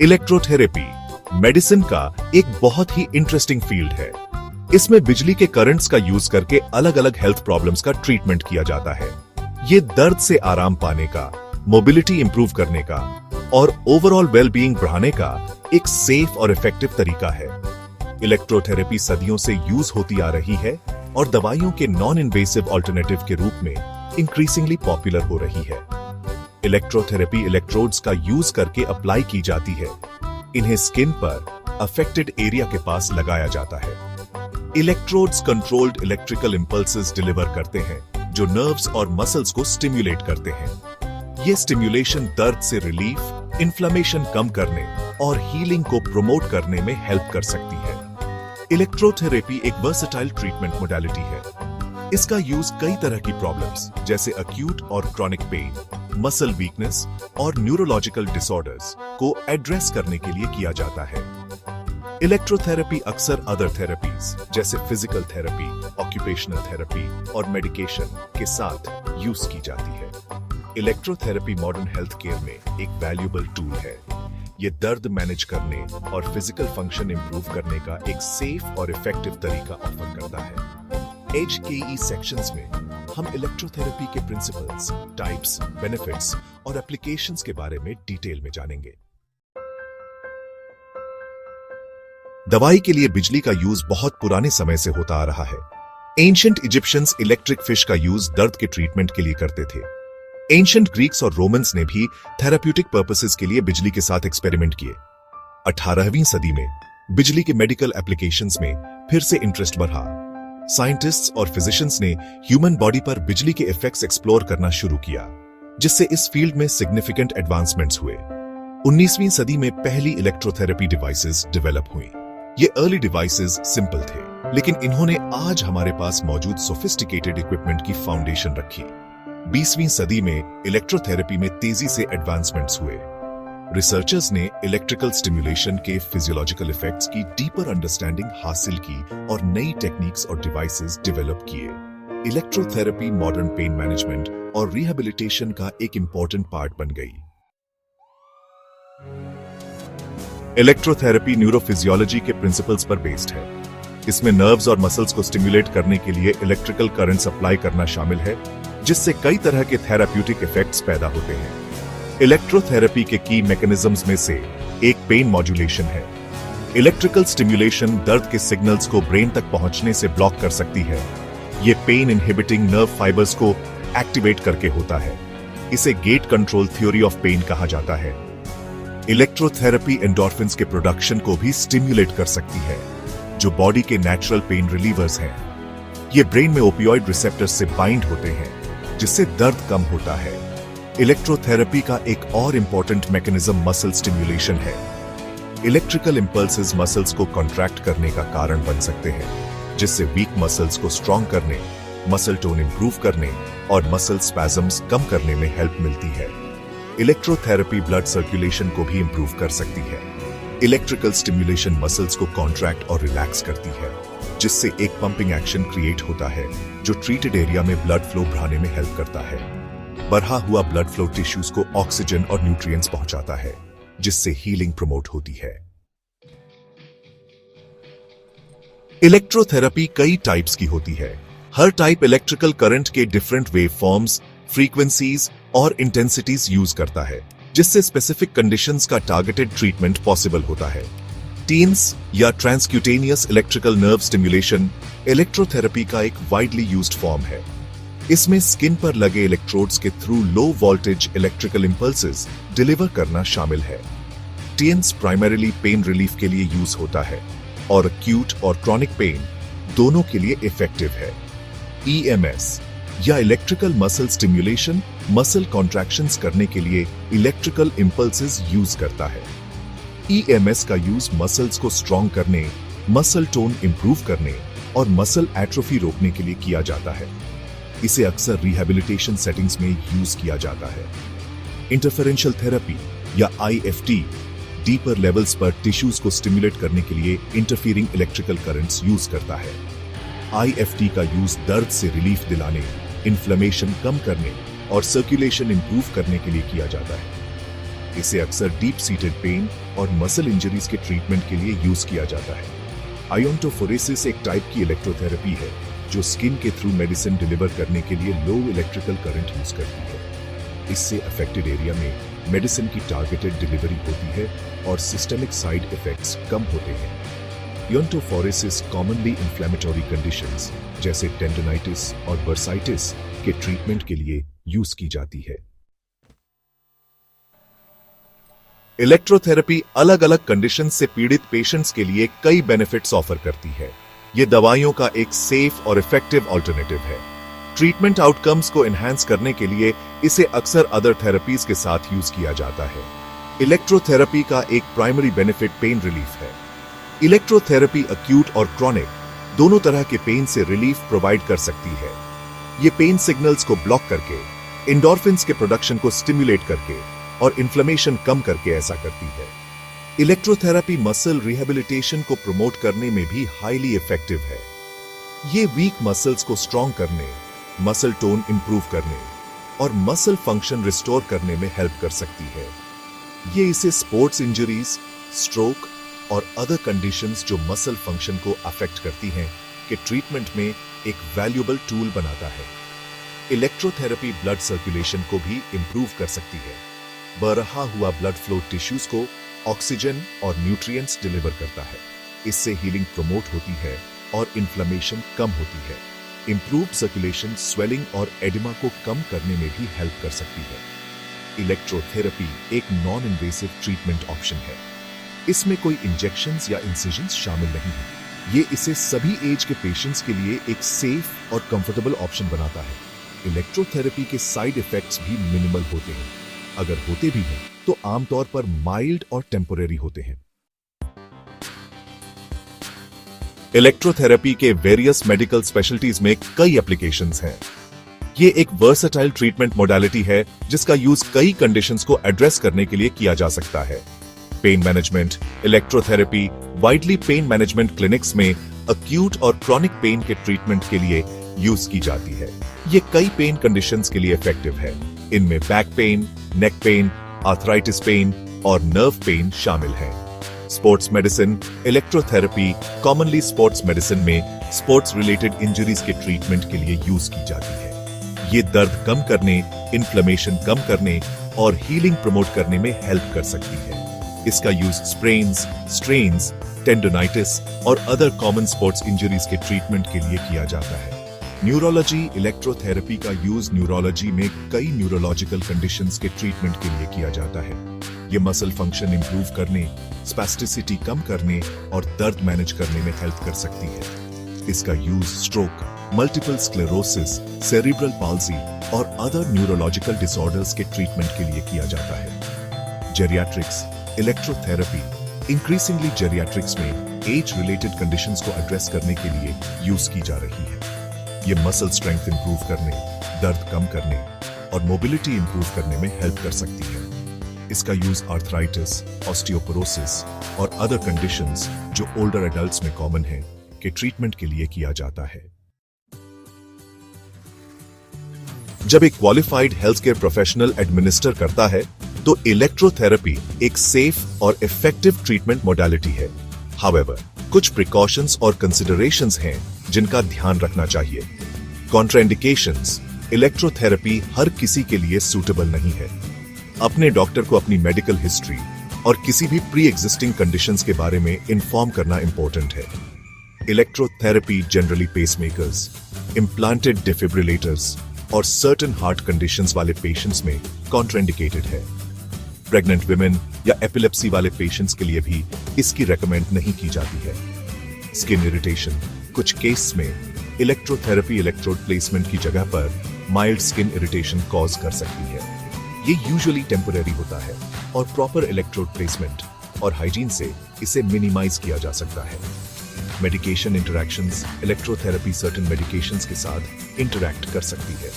Electrotherapy medicine का एक बहुत ही इंटरेस्टिंग फील्ड है। इसमें बिजली के करंट्स का यूज करके अलग अलग हेल्थ प्रॉब्लम्स का ट्रीटमेंट किया जाता है। ये दर्द से आराम पाने का, मोबिलिटी इंप्रूव करने का और ओवरऑल वेलबीइंग बढ़ाने का एक सेफ और इफेक्टिव तरीका है। इलेक्ट्रोथेरेपी सदियों से यूज होती आ रही है और दवाइयों के नॉन इन्वेसिव ऑल्टरनेटिव के रूप में इंक्रीजिंगली पॉपुलर हो रही है। इलेक्ट्रोथेरेपी इलेक्ट्रोड्स का यूज करके अप्लाई की जाती है। इन्हें स्किन पर अफेक्टेड एरिया के पास लगाया जाता है। Electrodes controlled electrical impulses deliver करते हैं जो नर्व्स और मसल्स को स्टिम्युलेट करते हैं। ये स्टिम्युलेशन दर्द से रिलीफ, इन्फ्लेमेशन कम करने और हीलिंग को प्रमोट करने में हेल्प कर सकती है। इलेक्ट्रोथेरेपी एक वर्सेटाइल ट्रीटमेंट मोडालिटी है। इसका यूज कई तरह की प्रॉब्लम्स जैसे अक्यूट और क्रॉनिक पेन, मसल वीकनेस और न्यूरोलॉजिकल डिसऑर्डर्स को एड्रेस करने के लिए किया जाता है। इलेक्ट्रोथेरेपी अक्सर अदर थेरेपीज जैसे फिजिकल थेरेपी, ऑक्यूपेशनल थेरेपी और मेडिकेशन के साथ यूज की जाती है। इलेक्ट्रोथेरेपी मॉडर्न हेल्थ केयर में एक वैल्यूएबल टूल है। ये दर्द मैनेज करने और फिजिकल फंक्शन इंप्रूव करने का एक सेफ और इफेक्टिव तरीका ऑफर करता है। HKE सेक्शंस में हम इलेक्ट्रोथेरेपी के प्रिंसिपल्स, टाइप्स, बेनिफिट्स और एप्लीकेशंस के बारे में डिटेल में जानेंगे। दवाई के लिए बिजली का यूज बहुत पुराने समय से होता आ रहा है। एंशिएंट इजिप्शियंस इलेक्ट्रिक फिश का यूज दर्द के ट्रीटमेंट के लिए करते थे। एंशिएंट ग्रीक्स और रोमन्स ने भी थेराप्यूटिक पर्पसेस के लिए बिजली के साथ एक्सपेरिमेंट किए। 18वीं सदी में बिजली के मेडिकल एप्लीकेशंस में फिर से इंटरेस्ट बढ़ा। साइंटिस्ट्स और फिजिशियंस ने ह्यूमन बॉडी पर बिजली के इफेक्ट्स एक्सप्लोर करना शुरू किया, जिससे इस फील्ड में सिग्निफिकेंट एडवांसमेंट्स हुए। 19वीं सदी में पहली इलेक्ट्रोथेरेपी डिवाइसेस डेवलप हुई। ये अर्ली डिवाइसेस सिंपल थे, लेकिन इन्होंने आज हमारे पास मौजूद सोफिस्टिकेटेड इक्विपमेंट की फाउंडेशन रखी। 20वीं सदी में इलेक्ट्रोथेरेपी में तेजी से एडवांसमेंट्स हुए। रिसर्चर्स ने इलेक्ट्रिकल स्टिम्युलेशन के फिजियोलॉजिकल इफेक्ट्स की डीपर अंडरस्टैंडिंग हासिल की और नई टेक्निक्स और डिवाइसेस डेवलप किए। इलेक्ट्रोथेरेपी मॉडर्न पेन मैनेजमेंट और रिहैबिलिटेशन का एक इंपॉर्टेंट पार्ट बन गई। इलेक्ट्रोथेरेपी न्यूरोफिजियोलॉजी के प्रिंसिपल्स पर बेस्ड है। इसमें नर्व्स और मसल्स को स्टिम्युलेट करने के लिए इलेक्ट्रिकल करंट्स अप्लाई करना शामिल है, जिससे कई तरह के थेराप्यूटिक इफेक्ट्स पैदा होते हैं। इलेक्ट्रोथेरेपी के की मैकेनिज्म्स में से एक पेन मॉड्यूलेशन है। इलेक्ट्रिकल स्टिम्युलेशन दर्द के सिग्नल्स को ब्रेन तक पहुंचने से ब्लॉक कर सकती है। यह पेन इनहिबिटिंग नर्व फाइबर्स को एक्टिवेट करके होता है। इसे gate control theory of pain कहा जाता है। इलेक्ट्रोथेरेपी एंडोर्फिन्स के प्रोडक्शन को भी स्टिम्युलेट कर सकती है, जो बॉडी के नेचुरल पेन रिलीवर्स हैं। ये ब्रेन में ओपियोइड रिसेप्टर्स से बाइंड होते हैं, जिससे दर्द कम होता है। इलेक्ट्रोथेरेपी का एक और इंपॉर्टेंट मैकेनिज्म मसल स्टिम्युलेशन है। इलेक्ट्रिकल इंपल्सेस मसल्स को कॉन्ट्रैक्ट करने का कारण बन सकते हैं, जिससे वीक मसल्स को स्ट्रॉन्ग करने, मसल टोन इंप्रूव करने और मसल स्पैज़म्स कम करने में हेल्प मिलती है। इलेक्ट्रोथेरेपी ब्लड सर्कुलेशन को भी इंप्रूव कर सकती है। इलेक्ट्रिकल स्टिम्युलेशन मसल्स को कॉन्ट्रैक्ट और रिलैक्स करती है, जिससे एक पंपिंग एक्शन क्रिएट होता है जो ट्रीटेड एरिया में ब्लड फ्लो बढ़ाने में हेल्प करता है। बढ़ा हुआ ब्लड फ्लो टिश्यूज को ऑक्सीजन और न्यूट्रिएंट्स पहुंचाता है, जिससे हीलिंग प्रमोट होती है। इलेक्ट्रोथेरेपी कई टाइप्स की होती है। हर टाइप इलेक्ट्रिकल करंट के डिफरेंट वेव फॉर्म्स, फ्रीक्वेंसीज और इंटेंसिटीज यूज करता है, जिससे स्पेसिफिक कंडीशंस का टारगेटेड ट्रीटमेंट पॉसिबल होता है। टीन्स या transcutaneous electrical nerve stimulation electrotherapy का एक वाइडली यूज्ड फॉर्म है। इसमें स्किन पर लगे इलेक्ट्रोड्स के through low voltage electrical impulses deliver करना शामिल है। टीएनस प्राइमरीली पेन रिलीफ के लिए यूज होता है और एक्यूट और क्रॉनिक पेन दोनों के लिए इफेक्टिव है। ईएमएस या electrical muscle stimulation muscle contractions करने के लिए इलेक्ट्रिकल इंपल्सेस यूज करता है। ईएमएस का यूज मसल्स को स्ट्रॉन्ग करने, मसल टोन इंप्रूव करने और मसल एट्रोफी रोकने के लिए किया जाता है। इसे अक्सर रिहैबिलिटेशन सेटिंग्स में यूज किया जाता है। इंटरफेरेंशियल थेरेपी या आईएफटी डीपर लेवल्स पर टिश्यूज को स्टिम्युलेट करने के लिए इंटरफियरिंग इलेक्ट्रिकल करंट्स यूज करता है। आईएफटी का यूज दर्द से रिलीफ दिलाने, इन्फ्लेमेशन कम करने और सर्कुलेशन इंप्रूव करने के लिए किया जाता है। इसे अक्सर डीप सीटेड पेन और मसल इंजरीज के ट्रीटमेंट के लिए यूज किया जाता है। आयोंटोफोरेसिस एक टाइप की इलेक्ट्रोथेरेपी है जो स्किन के थ्रू मेडिसिन डिलीवर करने के लिए लो इलेक्ट्रिकल करंट यूज करती है। इससे अफेक्टेड एरिया में मेडिसिन की टारगेटेड डिलीवरी होती है और सिस्टमिक साइड इफेक्ट्स कम होते हैं। आयोंटोफोरेसिस कॉमनली इन्फ्लेमेटरी कंडीशंस जैसे टेंडोनाइटिस और बर्साइटिस के ट्रीटमेंट के लिए यूज की जाती है। इलेक्ट्रोथेरेपी अलग अलग कंडीशन से पीड़ित पेशेंट्स के लिए कई बेनिफिट्स ऑफर करती है। यह दवाइयों का एक सेफ और इफेक्टिव ऑल्टरनेटिव है। ट्रीटमेंट आउटकम्स को एनहांस करने के लिए इसे अक्सर अदर थेरेपीज के साथ यूज किया जाता है। इलेक्ट्रोथेरेपी का एक प्राइमरी बेनिफिट पेन रिलीफ है। इलेक्ट्रोथेरेपी अक्यूट और क्रॉनिक दोनों तरह के पेन से रिलीफ प्रोवाइड कर सकती है। ये पेन सिग्नल्स को ब्लॉक करके, एंडोर्फिन्स के प्रोडक्शन को स्टिमुलेट करके और इन्फ्लेमेशन कम करके ऐसा करती है। इलेक्ट्रोथेरेपी मसल रिहेबिलिटेशन को प्रमोट करने में भी हाईली इफेक्टिव है। ये वीक मसल्स को स्ट्रॉन्ग करने, मसल टोन इंप्रूव करने और मसल फंक्शन रिस्टोर करने में हेल्प कर सकती है। ये इसे स्पोर्ट्स इंजरीज, स्ट्रोक और अदर कंडीशंस जो मसल फंक्शन को अफेक्ट करती हैं के ट्रीटमेंट में एक वैल्यूएबल टूल बनाता है। इलेक्ट्रोथेरेपी ब्लड सर्कुलेशन को भी इंप्रूव कर सकती है। बरहा हुआ ब्लड फ्लो टिश्यूज को ऑक्सीजन और न्यूट्रिएंट्स डिलीवर करता है। इससे हीलिंग प्रमोट होती है और इन्फ्लेमेशन कम होती है। इंप्रूव्ड सर्कुलेशन स्वेलिंग और एडिमा को कम करने में भी हेल्प कर सकती है। इलेक्ट्रोथेरेपी एक नॉन इन्वेसिव ट्रीटमेंट ऑप्शन है। इसमें कोई इंजेक्शंस या इंसिजन्स शामिल नहीं है। ये इसे सभी एज के पेशेंट्स के लिए एक सेफ और कंफर्टेबल ऑप्शन बनाता है। इलेक्ट्रोथेरेपी के साइड इफेक्ट्स भी मिनिमल होते हैं। अगर होते भी हैं तो आमतौर पर माइल्ड और टेम्परेरी होते हैं। इलेक्ट्रोथेरेपी के वेरियस मेडिकल स्पेशलिटीज में कई एप्लीकेशंस हैं। ये एक वर्सेटाइल ट्रीटमेंट मोडालिटी है जिसका यूज कई कंडीशंस को एड्रेस करने के लिए किया जा सकता है। Pain management electrotherapy widely pain management clinics में अक्यूट और क्रॉनिक पेन के ट्रीटमेंट के लिए यूज की जाती है। ये कई पेन कंडीशंस के लिए इफेक्टिव है। इनमें back pain, neck pain, arthritis pain और नर्व पेन शामिल है। Sports medicine electrotherapy commonly sports medicine में स्पोर्ट्स रिलेटेड इंजरीज के ट्रीटमेंट के लिए यूज की जाती है। ये दर्द कम करने, इन्फ्लेमेशन कम करने और हीलिंग प्रमोट करने में हेल्प कर सकती है। इसका यूज स्प्रेन्स, स्ट्रेन्स, टेंडोनाइटिस और अदर कॉमन स्पोर्ट्स इंजरीज के ट्रीटमेंट के लिए किया जाता है। न्यूरोलॉजी इलेक्ट्रोथेरेपी का यूज न्यूरोलॉजी में कई न्यूरोलॉजिकल कंडीशंस के ट्रीटमेंट के लिए किया जाता है। ये मसल फंक्शन इंप्रूव करने, स्पैस्टिसिटी कम करने और दर्द मैनेज करने में हेल्प कर सकती है। इसका use stroke, multiple sclerosis, cerebral palsy और अदर न्यूरोलॉजिकल डिसऑर्डर्स के ट्रीटमेंट के लिए किया जाता है। जेरियाट्रिक्स इलेक्ट्रोथेरेपी इंक्रीजिंगली जेरियाट्रिक्स में एज रिलेटेड कंडीशंस को एड्रेस करने के लिए यूज की जा रही है। ये मसल स्ट्रेंथ इंप्रूव करने, दर्द कम करने और मोबिलिटी इंप्रूव करने में हेल्प कर सकती है। इसका यूज आर्थराइटिस, ऑस्टियोपोरोसिस और अदर कंडीशंस जो ओल्डर एडल्ट्स में कॉमन है के ट्रीटमेंट के लिए किया जाता है। जब एक qualified health care professional administer करता है तो इलेक्ट्रोथेरेपी एक सेफ और इफेक्टिव ट्रीटमेंट मोडालिटी है। हाउएवर, कुछ प्रिकॉशंस और कंसिडरेशंस हैं जिनका ध्यान रखना चाहिए। कॉन्ट्राइंडिकेशंस इलेक्ट्रोथेरेपी हर किसी के लिए सूटेबल नहीं है। अपने डॉक्टर को अपनी मेडिकल हिस्ट्री और किसी भी प्री एग्जिस्टिंग कंडीशंस के बारे में इन्फॉर्म करना इंपॉर्टेंट है। Electrotherapy generally pacemakers, implanted defibrillators और सर्टेन हार्ट कंडीशंस वाले पेशेंट्स में कॉन्ट्राइंडिकेटेड है। प्रेग्नेंट विमेन या एपिलेप्सी वाले पेशेंट्स के लिए भी इसकी रेकमेंड नहीं की जाती है। स्किन इरिटेशन कुछ केस में इलेक्ट्रोथेरेपी इलेक्ट्रोड प्लेसमेंट की जगह पर माइल्ड स्किन इरिटेशन कॉज कर सकती है। ये यूजुअली टेम्परेरी होता है और प्रॉपर इलेक्ट्रोड प्लेसमेंट और हाइजीन से इसे मिनिमाइज किया जा सकता है। Medication interactions electrotherapy certain medications के साथ इंटरैक्ट कर सकती है।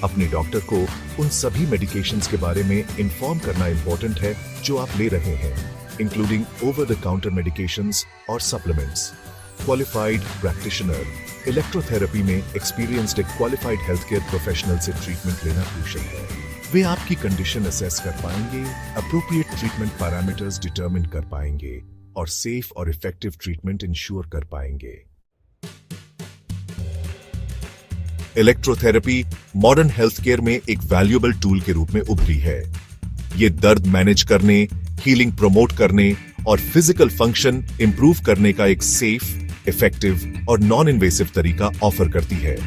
अपने डॉक्टर को उन सभी मेडिकेशंस के बारे में इन्फॉर्म करना इंपॉर्टेंट है जो आप ले रहे हैं, including over the counter medications और सप्लीमेंट्स। क्वालिफाइड प्रैक्टिशनर इलेक्ट्रोथेरेपी में experienced qualified health care professional से ट्रीटमेंट लेना क्रूशियल है। वे आपकी कंडीशन असेस कर पाएंगे, अप्रोप्रिएट ट्रीटमेंट पैरामीटर्स डिटरमिन कर पाएंगे और सेफ और इफेक्टिव ट्रीटमेंट इंश्योर कर पाएंगे। इलेक्ट्रोथेरेपी मॉडर्न हेल्थ केयर में एक वैल्यूएबल टूल के रूप में उभरी है। ये दर्द मैनेज करने, हीलिंग प्रमोट करने और फिजिकल फंक्शन इंप्रूव करने का एक सेफ, इफेक्टिव और नॉन इन्वेसिव तरीका ऑफर करती है।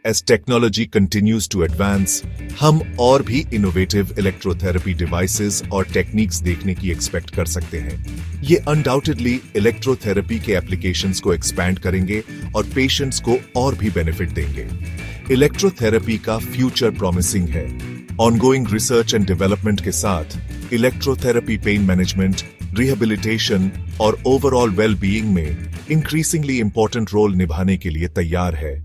As technology continues to advance, हम और भी इनोवेटिव इलेक्ट्रोथेरेपी डिवाइसेस और टेक्निक्स देखने की एक्सपेक्ट कर सकते हैं। ये अनडाउटेडली इलेक्ट्रोथेरेपी के एप्लीकेशंस को एक्सपैंड करेंगे और पेशेंट्स को और भी बेनिफिट देंगे। इलेक्ट्रोथेरेपी का फ्यूचर प्रॉमिसिंग है। ऑनगोइंग रिसर्च एंड डेवलपमेंट के साथ इलेक्ट्रोथेरेपी पेन मैनेजमेंट, रिहेबिलिटेशन और ओवरऑल वेल बीइंग में इंक्रीजिंगली इंपॉर्टेंट रोल निभाने के लिए तैयार है।